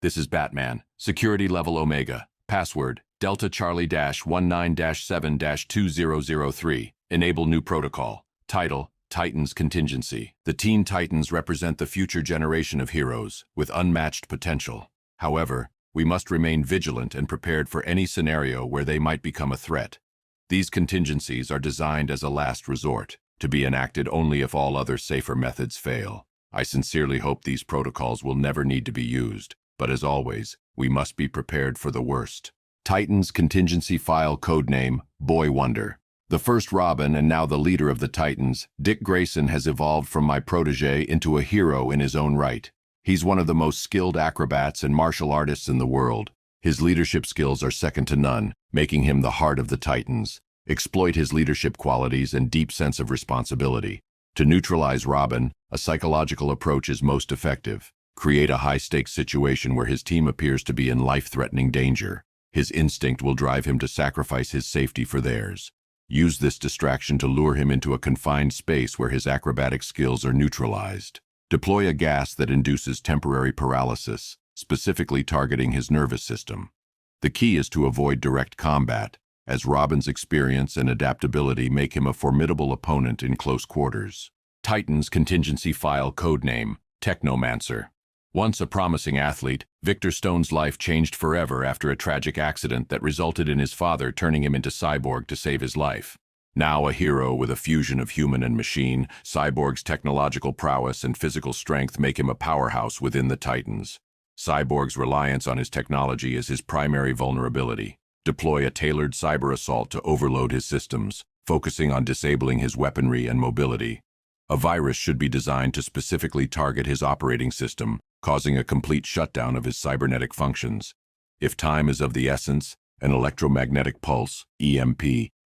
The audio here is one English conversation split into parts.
This is Batman. Security level Omega. Password, Delta Charlie-19-7-2003. Enable new protocol. Title, Titans Contingency. The Teen Titans represent the future generation of heroes, with unmatched potential. However, we must remain vigilant and prepared for any scenario where they might become a threat. These contingencies are designed as a last resort, to be enacted only if all other safer methods fail. I sincerely hope these protocols will never need to be used, but as always, we must be prepared for the worst. Titans Contingency File Codename, Boy Wonder. The first Robin and now the leader of the Titans, Dick Grayson has evolved from my protege into a hero in his own right. He's one of the most skilled acrobats and martial artists in the world. His leadership skills are second to none, making him the heart of the Titans. Exploit his leadership qualities and deep sense of responsibility. To neutralize Robin, a psychological approach is most effective. Create a high-stakes situation where his team appears to be in life-threatening danger. His instinct will drive him to sacrifice his safety for theirs. Use this distraction to lure him into a confined space where his acrobatic skills are neutralized. Deploy a gas that induces temporary paralysis, specifically targeting his nervous system. The key is to avoid direct combat, as Robin's experience and adaptability make him a formidable opponent in close quarters. Titans Contingency File Codename, Technomancer. Once a promising athlete, Victor Stone's life changed forever after a tragic accident that resulted in his father turning him into Cyborg to save his life. Now a hero with a fusion of human and machine, Cyborg's technological prowess and physical strength make him a powerhouse within the Titans. Cyborg's reliance on his technology is his primary vulnerability. Deploy a tailored cyber assault to overload his systems, focusing on disabling his weaponry and mobility. A virus should be designed to specifically target his operating system, causing a complete shutdown of his cybernetic functions. If time is of the essence, an electromagnetic pulse, EMP,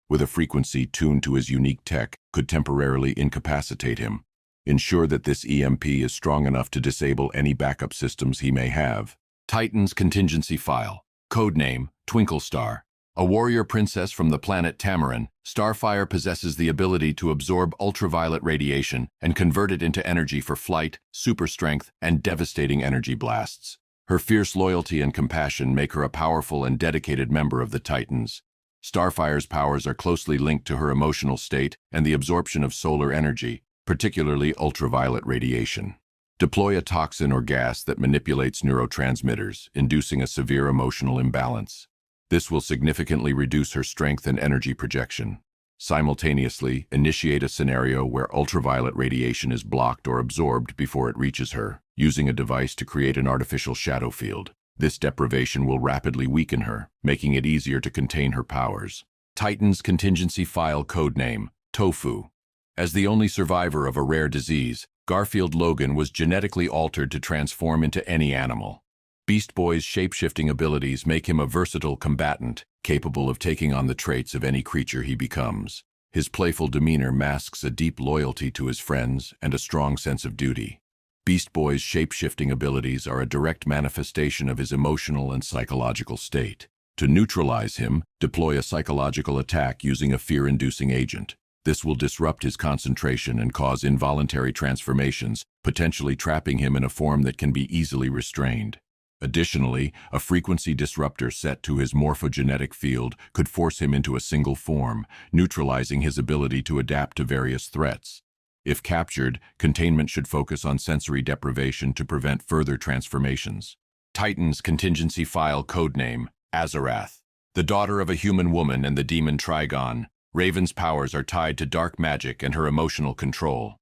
with a frequency tuned to his unique tech could temporarily incapacitate him. Ensure that this EMP is strong enough to disable any backup systems he may have. Titans Contingency File. Codename, Twinkle Star. A warrior princess from the planet Tamaran, Starfire possesses the ability to absorb ultraviolet radiation and convert it into energy for flight, super strength, and devastating energy blasts. Her fierce loyalty and compassion make her a powerful and dedicated member of the Titans. Starfire's powers are closely linked to her emotional state and the absorption of solar energy, particularly ultraviolet radiation. Deploy a toxin or gas that manipulates neurotransmitters, inducing a severe emotional imbalance. This will significantly reduce her strength and energy projection. Simultaneously, initiate a scenario where ultraviolet radiation is blocked or absorbed before it reaches her, using a device to create an artificial shadow field. This deprivation will rapidly weaken her, making it easier to contain her powers. Titans Contingency File Codename, Tofu. As the only survivor of a rare disease, Garfield Logan was genetically altered to transform into any animal. Beast Boy's shape-shifting abilities make him a versatile combatant, capable of taking on the traits of any creature he becomes. His playful demeanor masks a deep loyalty to his friends and a strong sense of duty. Beast Boy's shape-shifting abilities are a direct manifestation of his emotional and psychological state. To neutralize him, deploy a psychological attack using a fear-inducing agent. This will disrupt his concentration and cause involuntary transformations, potentially trapping him in a form that can be easily restrained. Additionally, a frequency disruptor set to his morphogenetic field could force him into a single form, neutralizing his ability to adapt to various threats. If captured, containment should focus on sensory deprivation to prevent further transformations. Titans Contingency File Codename, Azarath. The daughter of a human woman and the demon Trigon, Raven's powers are tied to dark magic and her emotional control.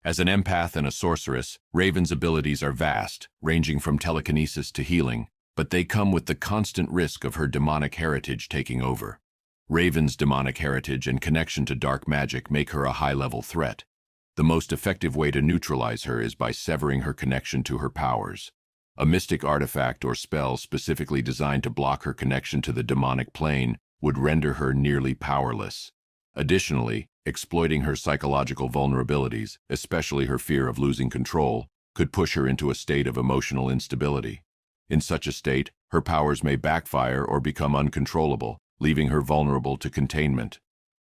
As an empath and a sorceress, Raven's abilities are vast, ranging from telekinesis to healing, but they come with the constant risk of her demonic heritage taking over. Raven's demonic heritage and connection to dark magic make her a high-level threat. The most effective way to neutralize her is by severing her connection to her powers. A mystic artifact or spell specifically designed to block her connection to the demonic plane would render her nearly powerless. Additionally, exploiting her psychological vulnerabilities, especially her fear of losing control, could push her into a state of emotional instability. In such a state, her powers may backfire or become uncontrollable, leaving her vulnerable to containment.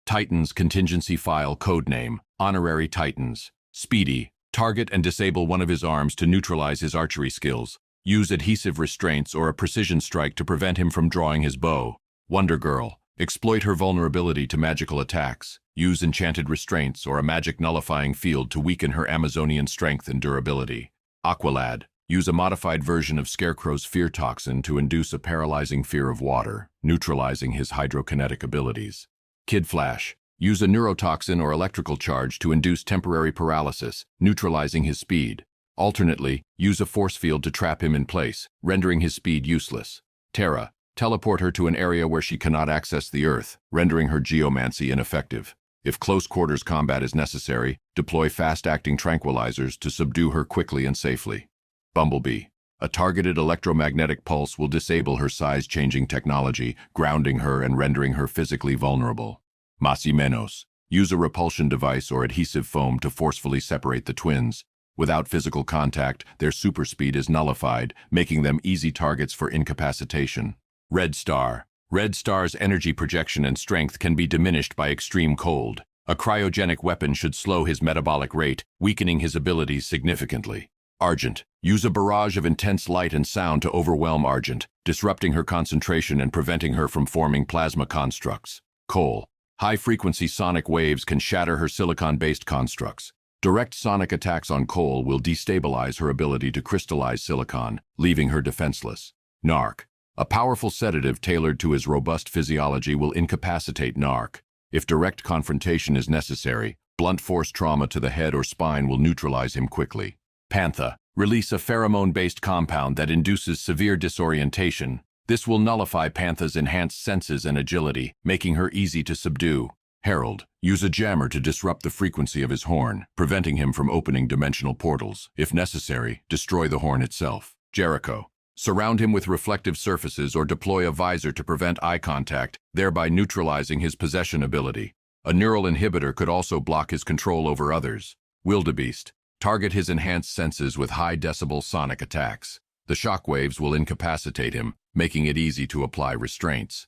Titans Contingency File Codename, Honorary Titans. Speedy. Target and disable one of his arms to neutralize his archery skills. Use adhesive restraints or a precision strike to prevent him from drawing his bow. Wonder Girl. Exploit her vulnerability to magical attacks. Use enchanted restraints or a magic nullifying field to weaken her Amazonian strength and durability. Aqualad. Use a modified version of Scarecrow's fear toxin to induce a paralyzing fear of water, neutralizing his hydrokinetic abilities. Kid Flash. Use a neurotoxin or electrical charge to induce temporary paralysis, neutralizing his speed. Alternately, use a force field to trap him in place, rendering his speed useless. Terra. Teleport her to an area where she cannot access the Earth, rendering her geomancy ineffective. If close quarters combat is necessary, deploy fast-acting tranquilizers to subdue her quickly and safely. Bumblebee. A targeted electromagnetic pulse will disable her size-changing technology, grounding her and rendering her physically vulnerable. Masimenos. Use a repulsion device or adhesive foam to forcefully separate the twins. Without physical contact, their super speed is nullified, making them easy targets for incapacitation. Red Star. Red Star's energy projection and strength can be diminished by extreme cold. A cryogenic weapon should slow his metabolic rate, weakening his abilities significantly. Argent. Use a barrage of intense light and sound to overwhelm Argent, disrupting her concentration and preventing her from forming plasma constructs. Cole. High-frequency sonic waves can shatter her silicon-based constructs. Direct sonic attacks on Cole will destabilize her ability to crystallize silicon, leaving her defenseless. Narc. A powerful sedative tailored to his robust physiology will incapacitate Narc. If direct confrontation is necessary, blunt force trauma to the head or spine will neutralize him quickly. Pantha. Release a pheromone-based compound that induces severe disorientation. This will nullify Pantha's enhanced senses and agility, making her easy to subdue. Herald. Use a jammer to disrupt the frequency of his horn, preventing him from opening dimensional portals. If necessary, destroy the horn itself. Jericho. Surround him with reflective surfaces or deploy a visor to prevent eye contact, thereby neutralizing his possession ability. A neural inhibitor could also block his control over others. Wildebeest. Target his enhanced senses with high-decibel sonic attacks. The shockwaves will incapacitate him, making it easy to apply restraints.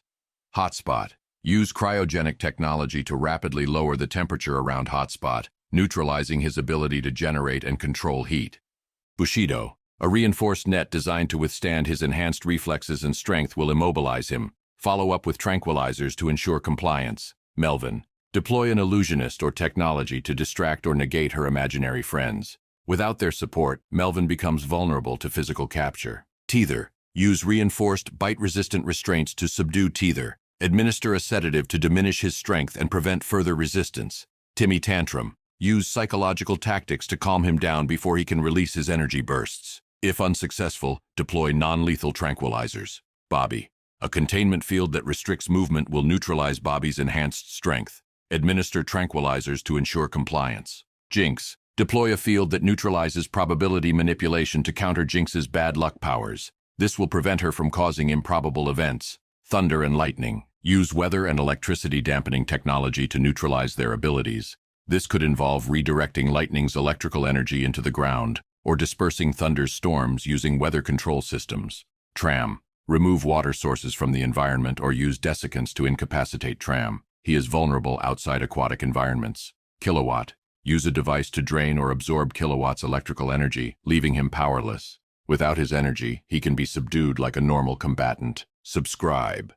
Hotspot. Use cryogenic technology to rapidly lower the temperature around Hotspot, neutralizing his ability to generate and control heat. Bushido. A reinforced net designed to withstand his enhanced reflexes and strength will immobilize him. Follow up with tranquilizers to ensure compliance. Melvin. Deploy an illusionist or technology to distract or negate her imaginary friends. Without their support, Melvin becomes vulnerable to physical capture. Teether. Use reinforced, bite-resistant restraints to subdue Teether. Administer a sedative to diminish his strength and prevent further resistance. Timmy Tantrum. Use psychological tactics to calm him down before he can release his energy bursts. If unsuccessful, deploy non-lethal tranquilizers. Bobby. A containment field that restricts movement will neutralize Bobby's enhanced strength. Administer tranquilizers to ensure compliance. Jinx. Deploy a field that neutralizes probability manipulation to counter Jinx's bad luck powers. This will prevent her from causing improbable events. Thunder and Lightning. Use weather and electricity dampening technology to neutralize their abilities. This could involve redirecting Lightning's electrical energy into the ground, or dispersing Thunder's storms using weather control systems. Tram. Remove water sources from the environment or use desiccants to incapacitate Tram. He is vulnerable outside aquatic environments. Kilowatt. Use a device to drain or absorb Kilowatt's electrical energy, leaving him powerless. Without his energy, he can be subdued like a normal combatant. Subscribe.